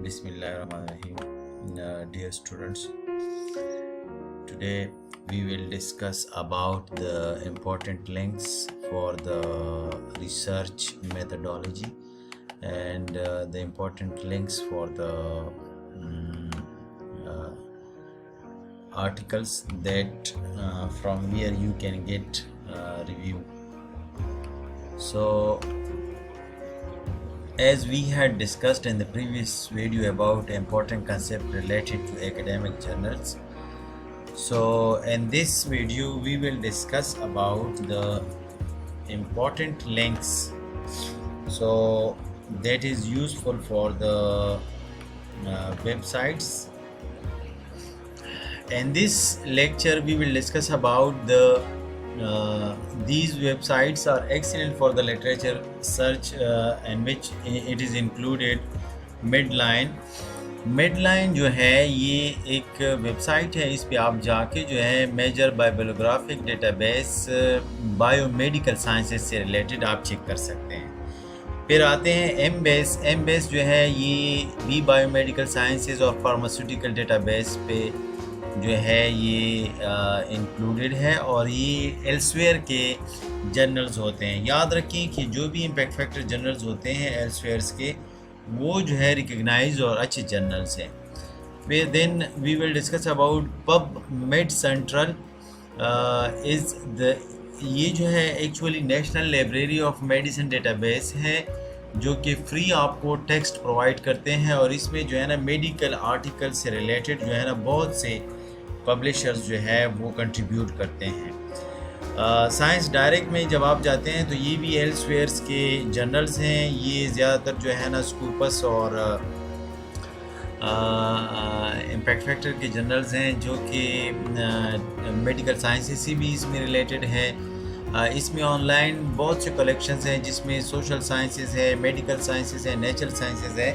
Bismillahirrahmanirrahim. Dear students, today we will discuss about the important links for the research methodology and the important links for the articles that from where you can get review. So as we had discussed in the previous video about important concept related to academic journals, so in this video we will discuss about the important links so that is useful for the websites. In this lecture we will discuss about the these websites are excellent for the literature search in which it is included Medline جو ہے یہ ایک web site ہے. اس پہ آپ جا کے جو ہے major bibliographic data base biomedical sciences سے ریلیٹڈ آپ چیک کر سکتے ہیں. پھر آتے ہیں ایم بیس جو ہے یہ بھی بایو میڈیکل سائنسز اور فارماسیوٹیکل ڈیٹا بیس پہ جو ہے یہ انکلوڈڈ ہے اور یہ ایلسویئر کے جرنلز ہوتے ہیں. یاد رکھیں کہ جو بھی امپیکٹ فیکٹر جرنلز ہوتے ہیں ایلسویئرس کے وہ جو ہے ریکگنائز اور اچھے جرنلز ہیں. پھر then we will discuss about PubMed Central is the یہ جو ہے actually National Library of Medicine data base ہے جو کہ فری آپ کو ٹیکسٹ پرووائڈ کرتے ہیں اور اس میں جو ہے نا میڈیکل آرٹیکل سے ریلیٹڈ جو ہے نا بہت سے پبلشرز جو ہے وہ کنٹریبیوٹ کرتے ہیں. سائنس ڈائریکٹ میں جب آپ جاتے ہیں تو یہ بھی ایلسویئرس کے جرنلز ہیں. یہ زیادہ تر جو ہے نا اسکوپس اور امپیکٹ فیکٹر کے جرنلز ہیں جو کہ میڈیکل سائنسز سے بھی اس میں ریلیٹڈ ہے. اس میں آن لائن بہت سے کلیکشنز ہیں جس میں سوشل سائنسز ہے, میڈیکل سائنسز ہے, نیچرل سائنسز ہے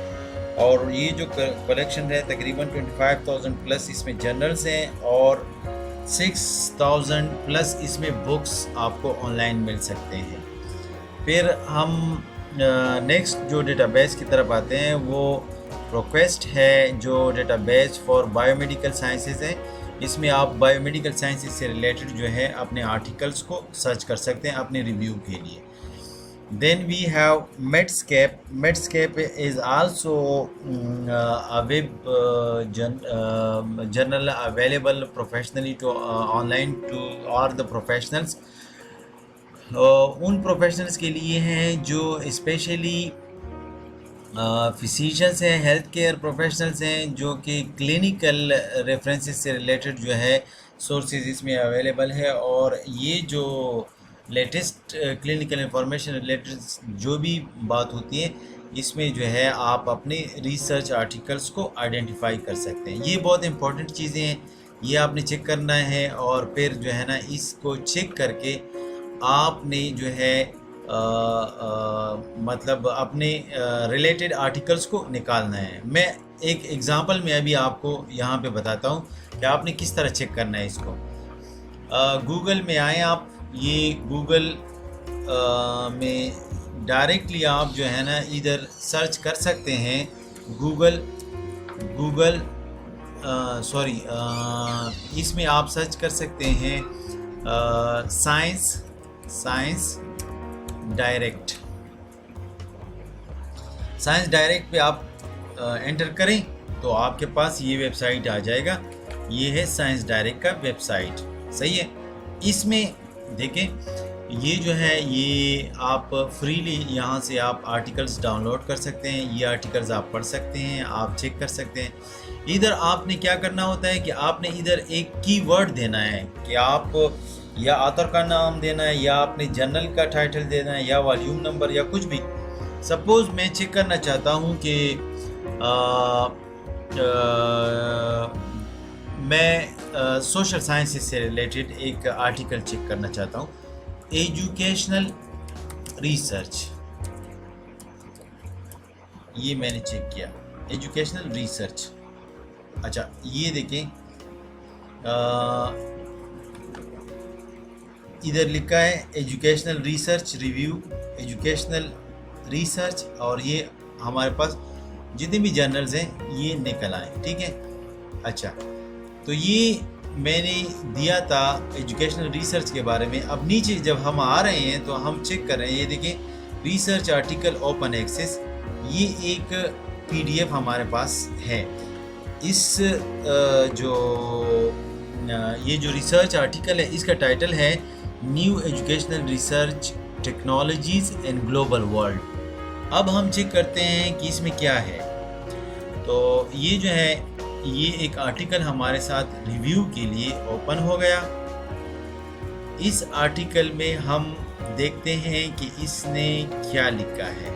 اور یہ جو کلیکشن ہے تقریباً 25,000 پلس اس میں جرنلز ہیں اور 6,000 پلس اس میں بکس آپ کو آن لائن مل سکتے ہیں. پھر ہم نیکسٹ جو ڈیٹا بیس کی طرف آتے ہیں وہ پروکویسٹ ہے جو data base for bio medical sciences ہے. اس میں آپ بایو میڈیکل سائنسز سے ریلیٹڈ جو ہے اپنے آرٹیکلس کو سرچ کر سکتے ہیں اپنے ریویو کے لیے. Then we have Medscape. Medscape is also a web journal available professionally to online to all the professionals. In professionals کے لیے ہیں جو اسپیشلی فزیشنز ہیں, ہیلتھ کیئر پروفیشنلز ہیں جو کہ کلینیکل ریفرنسز سے ریلیٹڈ جو ہے سورسز اس میں اویلیبل ہے اور یہ جو لیٹسٹ کلینیکل انفارمیشن ریلیٹڈ جو بھی بات ہوتی ہے اس میں جو ہے آپ اپنے ریسرچ آرٹیکلس کو آئیڈینٹیفائی کر سکتے ہیں. یہ بہت امپورٹنٹ چیزیں ہیں, یہ آپ نے چیک کرنا ہے اور پھر جو ہے نا اس کو چیک کر کے آپ نے جو ہے مطلب اپنے ریلیٹڈ آرٹیکلس کو نکالنا ہے. میں ایک ایگزامپل میں ابھی آپ کو یہاں پہ بتاتا ہوں کہ آپ نے کس طرح چیک کرنا ہے اس کو. گوگل میں آئیں آپ, یہ گوگل میں ڈائریکٹلی آپ جو ہے نا ادھر سرچ کر سکتے ہیں گوگل اس میں آپ سرچ کر سکتے ہیں سائنس ڈائریکٹ پہ آپ انٹر کریں تو آپ کے پاس یہ ویب سائٹ آ جائے گا. یہ ہے سائنس ڈائریکٹ کا ویب سائٹ, صحیح ہے. اس میں دیکھیں یہ جو ہے یہ آپ فریلی یہاں سے آپ آرٹیکلز ڈاؤن لوڈ کر سکتے ہیں. یہ آرٹیکلز آپ پڑھ سکتے ہیں, آپ چیک کر سکتے ہیں. ادھر آپ نے کیا کرنا ہوتا ہے کہ آپ نے ادھر ایک کی ورڈ دینا ہے کہ آپ یا آتھر کا نام دینا ہے یا اپنے جرنل کا ٹائٹل دینا ہے یا والیوم نمبر یا کچھ بھی. سپوز میں چیک کرنا چاہتا ہوں کہ میں سوشل سائنسز سے ریلیٹڈ ایک آرٹیکل چیک کرنا چاہتا ہوں, ایجوکیشنل ریسرچ. یہ میں نے چیک کیا ایجوکیشنل ریسرچ. اچھا یہ دیکھیں ادھر لکھا ہے educational research review educational research اور یہ ہمارے پاس جتنے بھی جرنلز ہیں یہ نکل آئیں، ٹھیک ہے۔ اچھا، تو یہ میں نے دیا تھا ایجوکیشنل ریسرچ کے بارے میں۔ اب نیچے جب ہم آ رہے ہیں تو ہم چیک کر رہے ہیں، یہ دیکھیں ریسرچ آرٹیکل اوپن ایکسیس، یہ ایک PDF ہمارے پاس ہے۔ اس یہ جو ریسرچ آرٹیکل ہے اس کا ٹائٹل ہے نیو ایجوکیشنل ریسرچ ٹیکنالوجیز ان گلوبل ورلڈ۔ اب ہم چیک کرتے ہیں کہ اس میں کیا ہے۔ تو یہ جو ہے یہ ایک آرٹیکل ہمارے ساتھ ریویو کے لیے اوپن ہو گیا۔ اس آرٹیکل میں ہم دیکھتے ہیں کہ اس نے کیا لکھا ہے۔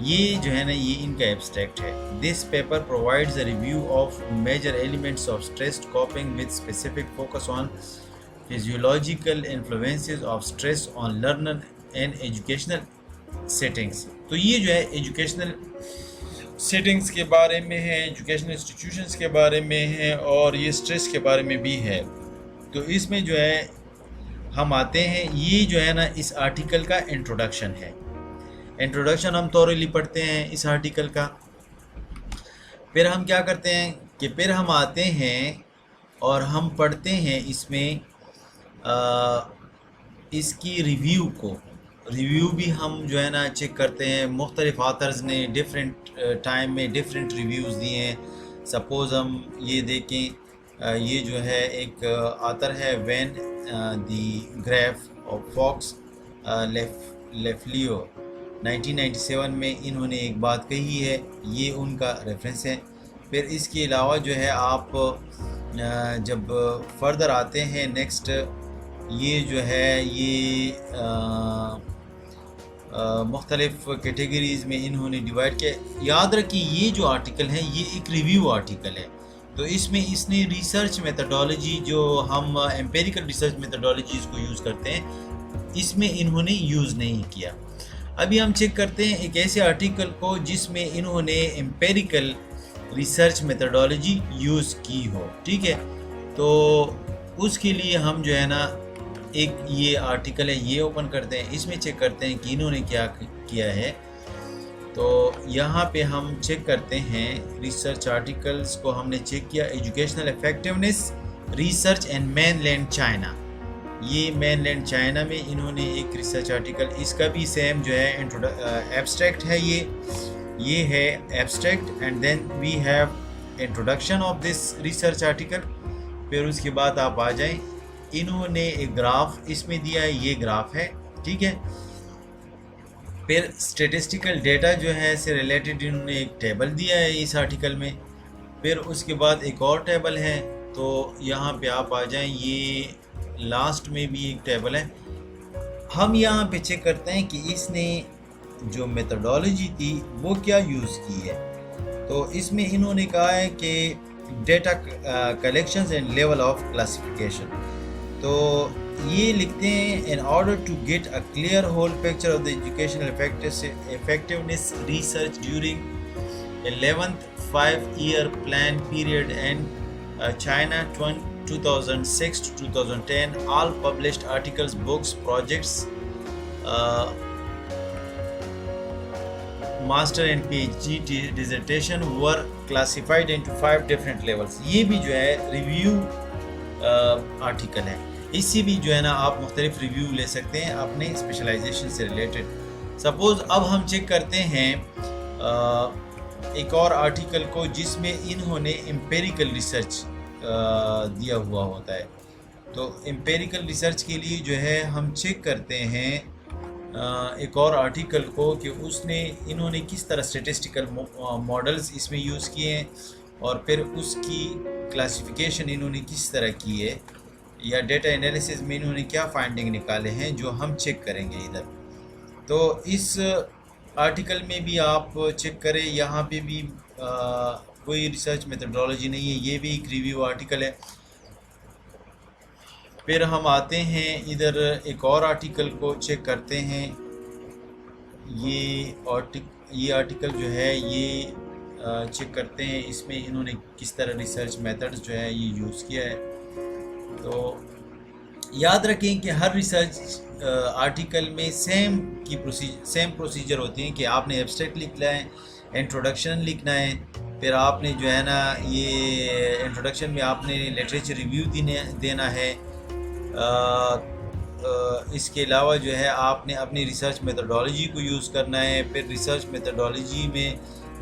یہ جو ہے نا یہ ان کا ایبسٹریکٹ ہے۔ This paper provides a review of major elements of stress coping with specific focus on physiological influences of stress on learner and educational settings. تو یہ جو ہے ایجوکیشنل سیٹنگس کے بارے میں ہے، ایجوکیشنل انسٹیٹیوشنس کے بارے میں ہے، اور یہ اسٹریس کے بارے میں بھی ہے۔ تو اس میں جو ہے ہم آتے ہیں، یہ جو ہے نا اس آرٹیکل کا انٹروڈکشن ہے۔ انٹروڈکشن ہم توریلی پڑھتے ہیں اس آرٹیکل کا۔ پھر ہم کیا کرتے ہیں کہ پھر ہم آتے ہیں اور ہم پڑھتے ہیں اس میں اس کی ریویو کو۔ ریویو بھی ہم جو ہے نا چیک کرتے ہیں، مختلف آتھرز نے ڈیفرنٹ ٹائم میں ڈیفرنٹ ریویوز دیے ہیں۔ سپوز ہم یہ دیکھیں، یہ جو ہے ایک آتھر ہے وین دی گریف آف فاکس لیفلیو، 1997 میں انہوں نے ایک بات کہی ہے، یہ ان کا ریفرنس ہے۔ پھر اس کے علاوہ جو ہے آپ جب فردر آتے ہیں نیکسٹ، یہ جو ہے یہ مختلف کیٹیگریز میں انہوں نے ڈیوائڈ کیا۔ یاد رکھیں یہ جو آرٹیکل ہے یہ ایک ریویو آرٹیکل ہے، تو اس میں اس نے ریسرچ میتھڈالوجی جو ہم ایمپیریکل ریسرچ میتھڈالوجیز کو یوز کرتے ہیں اس میں انہوں نے یوز نہیں کیا۔ ابھی ہم چیک کرتے ہیں ایک ایسے آرٹیکل کو جس میں انہوں نے ایمپیریکل ریسرچ میتھڈالوجی یوز کی ہو، ٹھیک ہے۔ تو اس کے لیے ہم جو ہے نا ایک یہ آرٹیکل ہے یہ اوپن کرتے ہیں، اس میں چیک کرتے ہیں کہ انہوں نے کیا کیا ہے۔ تو یہاں پہ ہم چیک کرتے ہیں ریسرچ آرٹیکلز کو ہم نے چیک کیا، educational effectiveness research in mainland China. یہ مین لینڈ چائنا میں انہوں نے ایک ریسرچ آرٹیکل، اس کا بھی سیم جو ہے ایبسٹریکٹ ہے، یہ ہے abstract, and then we have introduction of this research article. پھر اس کے بعد آپ آ جائیں، انہوں نے ایک گراف اس میں دیا ہے، یہ گراف ہے، ٹھیک ہے۔ پھر اسٹیٹسٹیکل ڈیٹا جو ہے سے ریلیٹڈ انہوں نے ایک ٹیبل دیا ہے اس آرٹیکل میں۔ پھر اس کے بعد ایک اور ٹیبل ہے، تو یہاں پہ آپ آ جائیں، یہ لاسٹ میں بھی ایک ٹیبل ہے۔ ہم یہاں پہ چیک کرتے ہیں کہ اس نے جو میتھڈالوجی تھی وہ کیا یوز کی ہے۔ تو اس میں انہوں نے کہا ہے کہ data collections and level of classification. تو یہ لکھتے ہیں in order to get a clear whole picture of the educational effectiveness research during 11th 5-year plan period and China 2006 to 2010, all published articles, books, projects, master and PhD dissertation were classified into 5 different levels۔ یہ بھی جو ہے review article ہے، اس سے بھی جو ہے نا آپ مختلف ریویو لے سکتے ہیں اپنے اسپیشلائزیشن سے ریلیٹڈ۔ سپوز اب ہم چیک کرتے ہیں ایک اور آرٹیکل کو جس میں انہوں نے امپیریکل ریسرچ دیا ہوا ہوتا ہے۔ تو امپیریکل ریسرچ کے لیے جو ہے ہم چیک کرتے ہیں ایک اور آرٹیکل کو کہ انہوں نے کس طرح اسٹیٹسٹیکل ماڈلز اس میں یوز کیے ہیں، اور پھر اس کی کلاسیفیکیشن انہوں نے کس طرح کی ہے، یا ڈیٹا انالیسز میں انہوں نے کیا فائنڈنگ نکالے ہیں جو ہم چیک کریں گے ادھر۔ تو اس آرٹیکل میں بھی آپ چیک کریں، یہاں پہ بھی کوئی ریسرچ میتھڈالوجی نہیں ہے، یہ بھی ایک ریویو آرٹیکل ہے۔ پھر ہم آتے ہیں ادھر ایک اور آرٹیکل کو چیک کرتے ہیں، یہ آرٹیکل جو ہے یہ چیک کرتے ہیں اس میں انہوں نے کس طرح ریسرچ میتھڈز جو ہے یہ یوز کیا ہے۔ تو یاد رکھیں کہ ہر ریسرچ آرٹیکل میں سیم پروسیجر ہوتی ہیں کہ آپ نے ایبسٹریکٹ لکھنا ہے، انٹروڈکشن لکھنا ہے. پھر آپ نے جو ہے نا یہ انٹروڈکشن میں آپ نے لٹریچر ریویو دینا ہے. اس کے علاوہ جو ہے آپ نے اپنی ریسرچ میتھڈالوجی کو یوز کرنا ہے. پھر ریسرچ میتھڈالوجی میں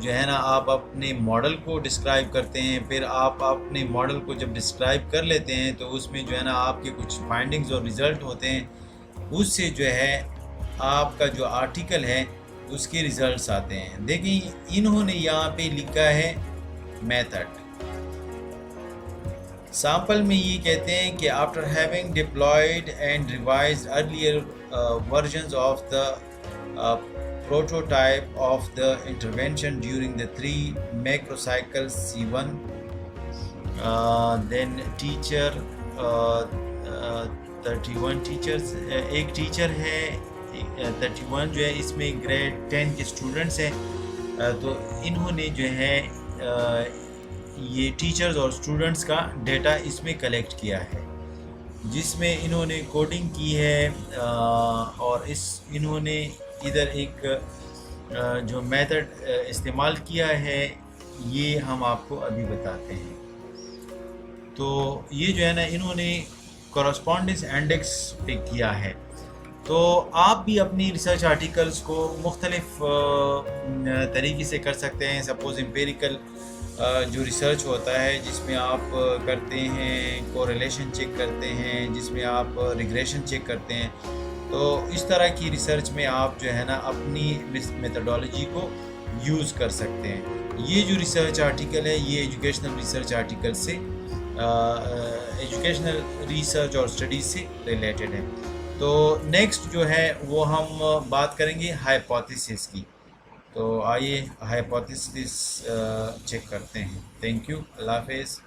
جو ہے نا آپ اپنے ماڈل کو ڈسکرائب کرتے ہیں. پھر آپ اپنے ماڈل کو جب ڈسکرائب کر لیتے ہیں تو اس میں جو ہے نا آپ کے کچھ فائنڈنگز اور رزلٹ ہوتے ہیں. اس سے جو ہے آپ کا جو آرٹیکل ہے اس کے ریزلٹس آتے ہیں. دیکھیں انہوں نے یہاں پہ لکھا ہے میتھڈ. سیمپل میں یہ کہتے ہیں کہ after having deployed and revised earlier versions of the prototype of the intervention during the 3 macro cycles C1, then teacher 31 teachers ایک ٹیچر ہے 31 جو ہے اس میں گریڈ 10 کے اسٹوڈنٹس ہیں. تو انہوں نے جو ہے یہ ٹیچرز اور اسٹوڈنٹس کا ڈیٹا اس میں کلیکٹ کیا ہے جس میں انہوں نے کوڈنگ کی ہے. اور انہوں نے ادھر ایک جو میتھڈ استعمال کیا ہے یہ ہم آپ کو ابھی بتاتے ہیں. تو یہ جو ہے نا انہوں نے کورسپونڈنس انڈیکس پہ کیا ہے. تو آپ بھی اپنی ریسرچ آرٹیکلس کو مختلف طریقے سے کر سکتے ہیں. سپوز امپیریکل جو ریسرچ ہوتا ہے جس میں آپ کرتے ہیں کوریلیشن چیک کرتے ہیں, جس میں آپ ریگریشن چیک کرتے ہیں. تو اس طرح کی ریسرچ میں آپ جو ہے نا اپنی میتھڈالوجی کو یوز کر سکتے ہیں. یہ جو ریسرچ آرٹیکل ہے یہ ایجوکیشنل ریسرچ آرٹیکل سے ایجوکیشنل ریسرچ اور اسٹڈیز سے ریلیٹڈ ہے. تو نیکسٹ جو ہے وہ ہم بات کریں گے ہائپوتھیسس کی. تو آئیے ہائپوتھیسس چیک کرتے ہیں. Thank you. اللہ حافظ.